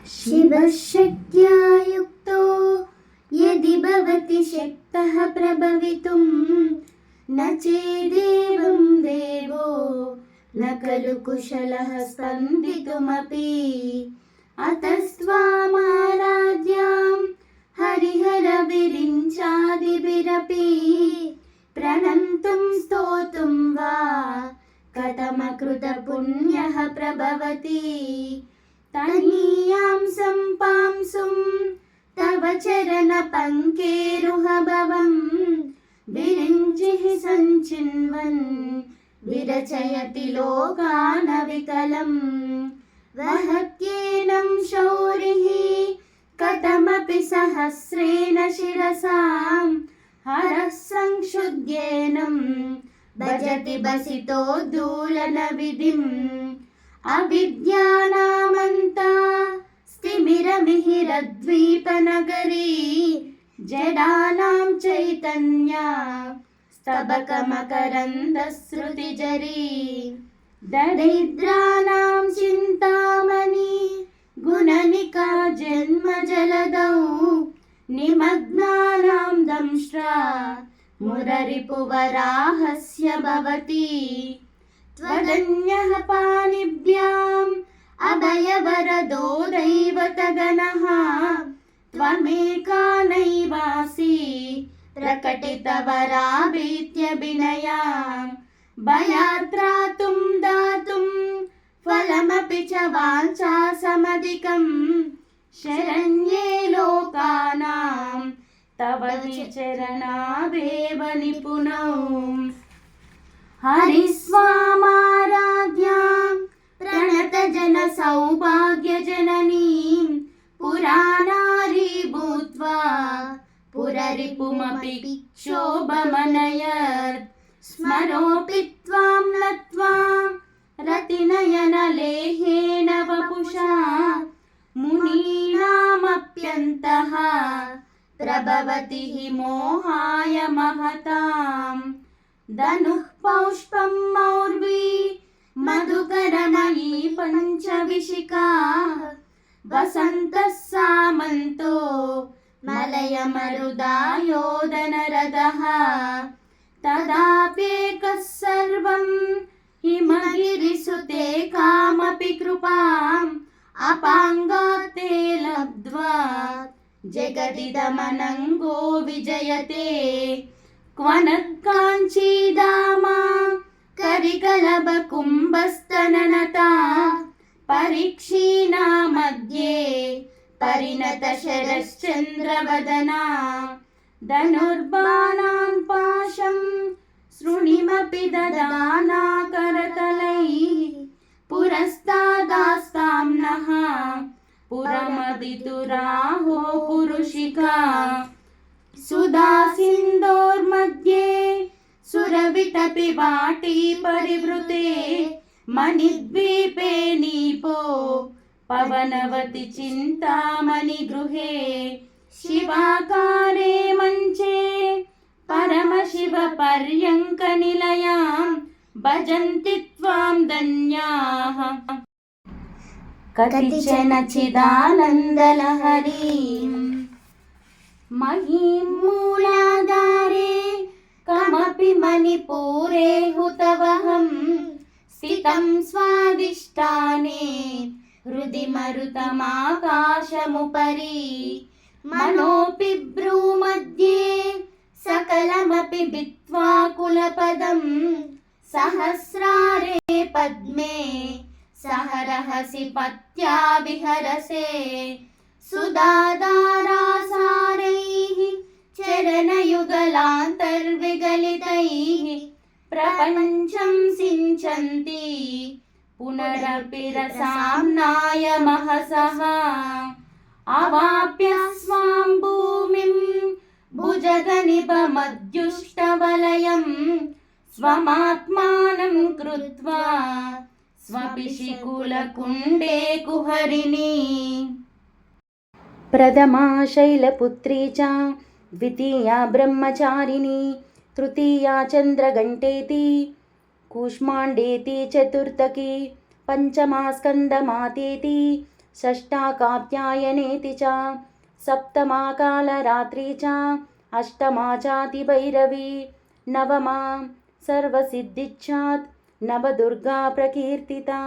शिवशक्त्या युक्तो यदि भवति शक्तः प्रभवितुं न चेदेवं देवो न खलु कुशलः स्पन्दितुमपि। अतस्त्वामाराध्यां हरिहरविरिञ्चादिभिरपि प्रणन्तुं स्तोतुं वा कथमकृतपुण्यः प्रभवति। तनीयां सम्पांसुं तव चरणपङ्केरुहभवं विरिञ्चिः सञ्चिन्वन् विरचयति लोकानविकलम्। वहत्येनं शौरिः कथमपि सहस्रेण शिरसां हरः संक्षुद्येनं भजति बसितोद्दूलनविधिम्। अविद्यानामन्ता स्तिमिरमिहिरद्वीपनगरी जडानां चैतन्या स्तबकमकरन्दश्रुतिजरी। दरिद्राणां चिन्तामणि गुणनिका जन्मजलदौ निमग्नानां दंष्ट्रा मुररिपुवराहस्य भवति। त्वदन्यः पाणिभ्याम् अभयवरदो दैवतगणः त्वमेका नैवासि प्रकटितवराभीत्यभिनया। भयात्रातुं दातुं फलमपि च वाञ्छासमधिकं शरण्ये लोकानां तव चरणावेव निपुणौ। हरिस्वामाराध्यां प्रणतजनसौभाग्यजननीं पुराणारी भूत्वा पुररिपुमपि क्षोभमनयत्। स्मरोऽपि त्वां नत्वा रतिनयनलेहेन वपुषा मुनीनामप्यन्तः प्रभवति हि मोहाय महताम्। धनुः पौष्पं मौर्वी मधुकरमयी पञ्चविशिखा वसन्तः सामन्तो मलयमरुदायोधनरथः। तदाप्येकः सर्वं हिमगिरिसुते कामपि कृपाम् अपाङ्गात्ते लब्ध्वा जगदिदमनङ्गो विजयते। क्वनः काञ्चीदामा करिकलभकुम्भस्तननता परीक्षीणा मध्ये परिणतशरश्चन्द्रवदना। धनुर्बाणान् पाशं शृणिमपि ददाना करतलैः पुरस्तादास्तां नः पुरमदितुराहो पुरुषिका। सुधासिन्धोर्मध्ये सुरविटपि वाटी परिवृते मणिद्वीपे नीपो पवनवति चिन्तामणि गृहे। शिवाकारे मञ्चे परमशिवपर्यङ्कनिलयां भजन्ति त्वां धन्याः कतिचन चिदानन्दलहरीं। महीं मूलाधारे कमपि मणिपूरे हुतवहं स्थितं स्वादिष्ठाने हृदि मरुतमाकाशमुपरि। मनोऽपि भ्रूमध्ये सकलमपि भित्त्वा कुलपदं सहस्रारे पद्मे सहरहसि पत्या विहरसे। सुधाधारासारैः चरणयुगलान्तर्विगलितैः प्रपञ्चं सिञ्चन्ति पुनरपि रसाम्नाय महसः। अवाप्य स्वां भूमिं भुजगनिभमद्युष्टवलयं स्वमात्मानं कृत्वा स्वपिशिकुलकुण्डे कुहरिणी। प्रथमा शैलपुत्री च द्वितीया ब्रह्मचारिणी तृतीया चन्द्रघण्टेति कूष्माण्डेति चतुर्थकी पंचमा स्कंदमातेति షష్టా కాత్యాయనేతి చ సప్తమా కాళరాత్రి చ అష్టమా చాతి భైరవి నవమా సర్వసిద్ధిచ్ఛాత్ నవదుర్గా ప్రకీర్తితా.